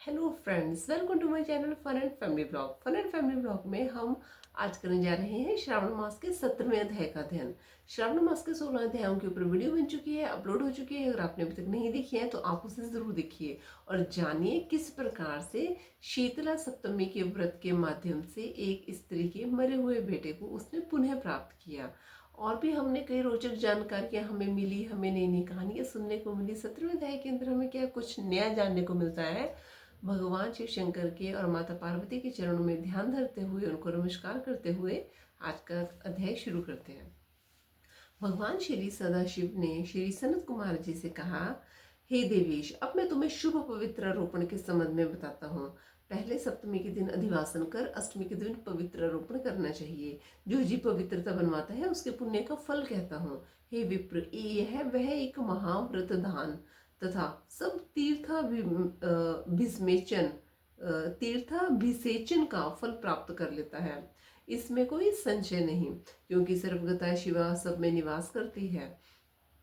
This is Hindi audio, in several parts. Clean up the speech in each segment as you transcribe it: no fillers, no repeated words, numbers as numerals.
Hello friends, welcome to my channel fun and family blog. Fun and family blog में हम आज करने जा रहे हैं श्रावण मास के 17वें अध्याय का अध्ययन। श्रावण मास के 16 अध्यायों के ऊपर वीडियो बन चुकी है, अपलोड हो चुकी है। अगर आपने अभी तक नहीं देखी है तो आप उसे जरूर देखिए और जानिए किस प्रकार से शीतला सप्तमी के व्रत के माध्यम से एक स्त्री के मरे हुए बेटे को उसने पुनः प्राप्त किया। और भी हमने कई रोचक जानकारियां हमें मिली, हमें नई नई कहानियां सुनने को मिली। 17वें अध्याय के अंदर हमें क्या कुछ नया जानने को मिलता है। भगवान शिव शंकर के और माता पार्वती के चरणों में ध्यान धरते हुए, उनको नमस्कार करते हुए आज का अध्याय शुरू करते हैं। भगवान श्री सदाशिव ने श्री सनत कुमार जी से कहा, हे देवेश, अब मैं तुम्हें शुभ पवित्र रोपण के संबंध में बताता हूँ। पहले सप्तमी के दिन अधिवासन कर अष्टमी के दिन पवित्र रोपण करना चाहिए। जो जी पवित्रता बनवाता है उसके पुण्य का फल कहता हूँ। हे विप्र, यह वह एक महाव्रत दान तथा सब तीर्थाभिषेचन का फल प्राप्त कर लेता है। इसमें कोई संशय नहीं, क्योंकि सर्वगता शिवा सब में निवास करती है।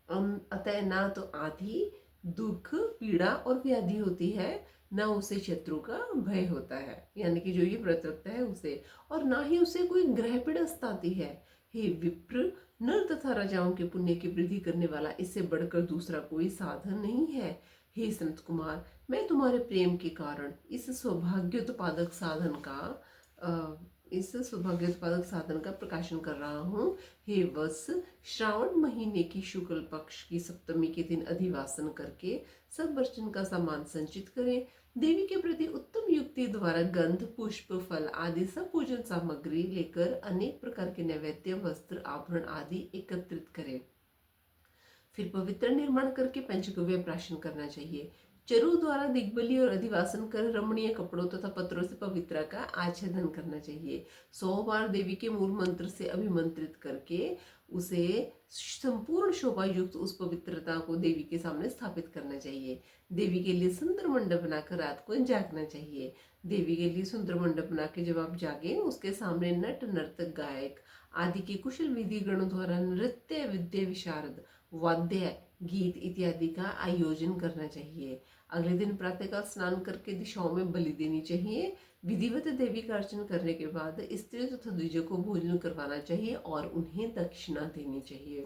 अतः ना तो आदि दुख, पीड़ा और व्याधि होती है, ना उसे शत्रु का भय होता है, यानी कि जो ये व्रत रखता है उसे, और ना ही उसे कोई ग्रह पीड़ा सताती है। हे विप्र, नर तथा राजाओं के पुण्य की वृद्धि करने वाला इससे बढ़कर दूसरा कोई साधन नहीं है। हे संत कुमार, मैं तुम्हारे प्रेम के कारण इस सौभाग्योत्पादक साधन का प्रकाशन कर रहा हूँ। हे वत्स, श्रावण महीने की शुक्ल पक्ष की सप्तमी के दिन अधिवासन करके सब वर्चन का सामान संचित करें। देवी के प्रति उत्तम युक्ति द्वारा गंध, पुष्प, फल आदि सब पूजन सामग्री लेकर अनेक प्रकार के नैवेद्य, वस्त्र, आभूषण आदि एकत्रित करें। फिर पवित्र निर्माण करके पंचगव्य प्राशन करना चाहिए। चरु द्वारा दिग्बली और अधिवासन कर रमणीय कपड़ों तथा पत्रों से पवित्रा का आच्छादन करना चाहिए। 100 बार देवी के मूल मंत्र से अभिमंत्रित करके उसे संपूर्ण शोभा युक्त उस पवित्रता को देवी के सामने स्थापित करना चाहिए। देवी के लिए सुंदर मंडप बनाकर रात को जागना चाहिए। देवी के लिए सुंदर मंडप बना के जब आप जागे, उसके सामने नट, नर्तक, गायक आदि के कुशल विधि गणों द्वारा नृत्य, विद्या विशारद, वाद्य, गीत इत्यादि का आयोजन करना चाहिए। अगले दिन प्रातःकाल स्नान करके दिशाओं में बलि देनी चाहिए। विधिवत देवी का अर्चन करने के बाद स्त्री तथा द्विजों को भोजन करवाना चाहिए और उन्हें दक्षिणा देनी चाहिए।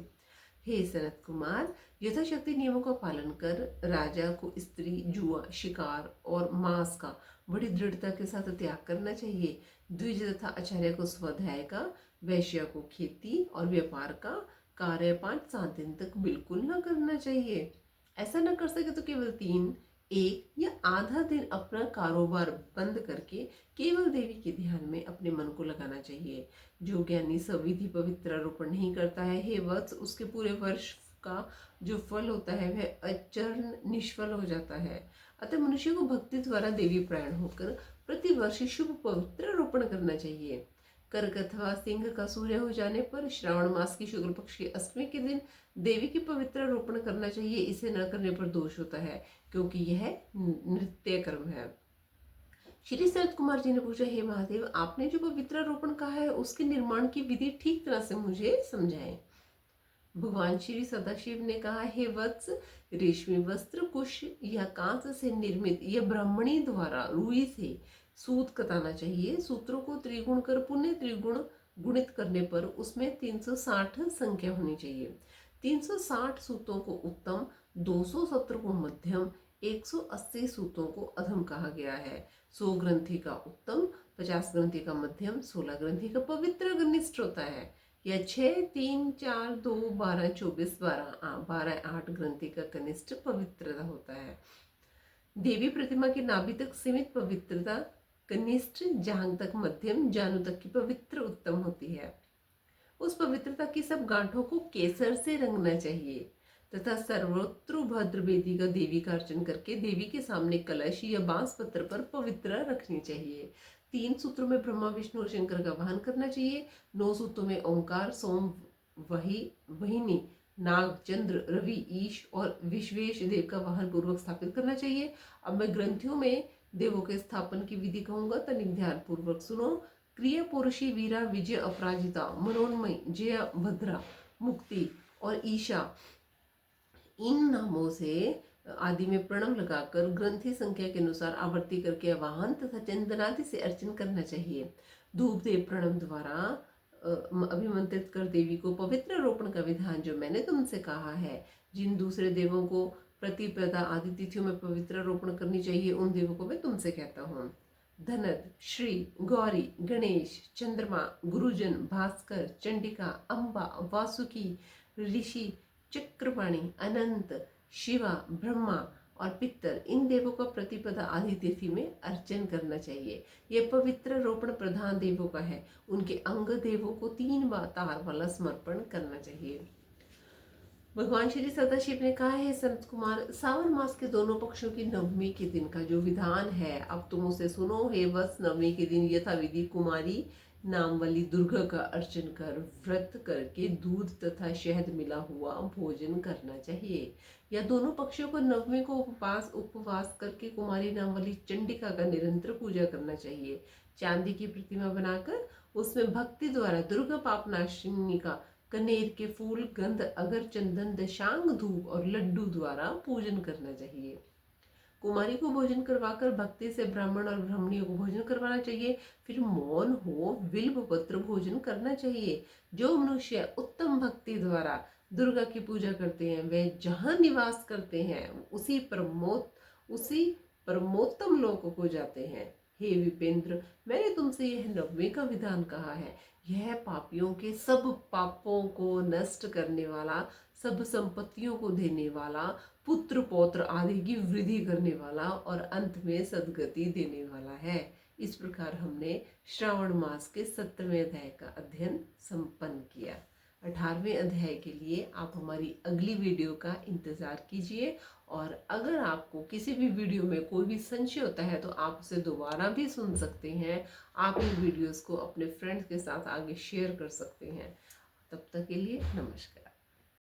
हे सनत कुमार, यथाशक्ति नियमों का पालन कर राजा को स्त्री, जुआ, शिकार और मांस का बड़ी दृढ़ता के साथ त्याग करना चाहिए। द्विज तथा आचार्य को स्वाध्याय का, वैश्य को खेती और व्यापार का कार्य 5-7 दिन तक बिल्कुल ना करना चाहिए। ऐसा ना कर सके तो केवल 3, 1 या आधा दिन अपना कारोबार बंद करके केवल देवी के ध्यान में अपने मन को लगाना चाहिए। जो ज्ञानी सविधि पवित्र रोपण नहीं करता है, हे वत्स, उसके पूरे वर्ष का जो फल होता है वह अचरण निष्फल हो जाता है। अतः मनुष्य को भक्ति द्वारा देवी प्राण होकर प्रतिवर्ष शुभ पवित्र रोपण करना चाहिए। कर्क अथवा सिंह का सूर्य हो जाने पर श्रावण मास की शुक्ल पक्ष की अष्टमी के दिन देवी की पवित्र रोपण करना चाहिए। इसे न करने पर दोष होता है, क्योंकि यह नृत्य कर्म है। श्री सनत कुमार जी ने पूछा, हे महादेव, आपने जो पवित्र रोपण कहा है उसके निर्माण की विधि ठीक तरह से मुझे समझाएं। भगवान श्री सदाशिव ने कहा, हे वत्स, रेशमी वस्त्र, कुश या कांस से निर्मित या ब्राह्मणी द्वारा रुई से सूत कताना चाहिए। सूत्रों को त्रिगुण कर पुण्य त्रिगुण गुणित करने पर उसमें 360 संख्या होनी चाहिए। 360 सूतों को उत्तम, 270 को मध्यम, 180 सूतों को अधम कहा गया है। 100 ग्रंथि का उत्तम, 50 ग्रंथि का मध्यम, 16 ग्रंथि का पवित्र घनिष्ठ होता है। या 6, 3, 4, 2, 12, 24, 12, 8 ग्रंथि का कनिष्ठ पवित्रता होता है। देवी प्रतिमा की नाभि तक सीमित पवित्रता कनिष्ठ, जांघ तक मध्यम, जानु तक की पवित्र उत्तम होती है। उस पवित्रता की सब गांठों को केसर से रंगना चाहिए तथा सर्वत्र भद्र वेदी का देवी का अर्चन करके देवी के सामने कलश या बांस पत्र पर पवित्र रखनी चाहिए। 3 सूत्रों में ब्रह्मा, विष्णु और शंकर का वाहन करना चाहिए। 9 सूत्रों में ओंकार, सोम, वहिनी, नाग, चंद्र, रवि, ईश और विश्वेश देव का वाहन पूर्वक स्थापित करना चाहिए। अब मैं ग्रंथियों में देवों के स्थापन की विधि कहूंगा, तनिक ध्यान पूर्वक सुनो। क्रिया पुरुषी, वीरा, विजय, अपराजिता, मनोन्मयी, जया, भद्रा, मुक्ति और ईशा, इन नामों से आदि में प्रणव लगाकर ग्रंथि संख्या के अनुसार आवर्ती करके आवाहन तथा चंदनादि से अर्चन करना चाहिए। धूप देव प्रणव द्वारा अभिमंत्रित कर देवी को पवित्र रोपण का विधान जो मैंने तुमसे कहा है। जिन दूसरे देवों को प्रतिपदा आदि तिथियों में पवित्र रोपण करनी चाहिए उन देवों को मैं तुमसे कहता हूँ। धनद, श्री, गौरी, गणेश, चंद्रमा, गुरुजन, भास्कर, चंडिका, अम्बा, वासुकी, ऋषि, चक्रपाणि, अनंत, शिवा, ब्रह्मा और पितर, इन देवों का प्रतिपदा आदि तिथि में अर्चन करना चाहिए। यह पवित्र रोपण प्रधान देवों का है। उनके अंग देवों को 3 बार तार वाला समर्पण करना चाहिए। भगवान श्री सदाशिव ने कहा है, संत कुमार, सावन मास के दोनों पक्षों की नवमी के दिन का जो विधान है अब तुम उसे सुनो। हे वत्स, नवमी के दिन यथाविधि कुमारी नाम वाली दुर्गा का अर्चन कर व्रत करके दूध तथा शहद मिला हुआ भोजन करना चाहिए। या दोनों पक्षों को नवमी को उपवास करके कुमारी नाम वाली चंडिका का निरंतर पूजा करना चाहिए। चांदी की प्रतिमा बनाकर उसमें भक्ति द्वारा दुर्गा पापनाशिनी का कनेर के फूल, गंध, अगर, चंदन, दशांग, धूप और लड्डू द्वारा पूजन करना चाहिए। कुमारी को भोजन करवाकर भक्ति से ब्राह्मण और ब्राह्मणियों को भोजन करवाना चाहिए। फिर मौन हो बिल्व पत्र भोजन करना चाहिए। जो मनुष्य उत्तम भक्ति द्वारा दुर्गा की पूजा करते हैं वे जहाँ निवास करते हैं उसी परमोत्तम लोक को जाते हैं। हे विपेंद्र, मैंने तुमसे यह नवमी का विधान कहा है। यह पापियों के सब पापों को नष्ट करने वाला, सब संपत्तियों को देने वाला, पुत्र पौत्र आदि की वृद्धि करने वाला और अंत में सद्गति देने वाला है। इस प्रकार हमने श्रावण मास के 17वें अध्याय का अध्ययन संपन्न किया। 18वें अध्याय के लिए आप हमारी अगली वीडियो का इंतज़ार कीजिए। और अगर आपको किसी भी वीडियो में कोई भी संशय होता है तो आप उसे दोबारा भी सुन सकते हैं। आप इन वीडियोस को अपने फ्रेंड्स के साथ आगे शेयर कर सकते हैं। तब तक के लिए नमस्कार।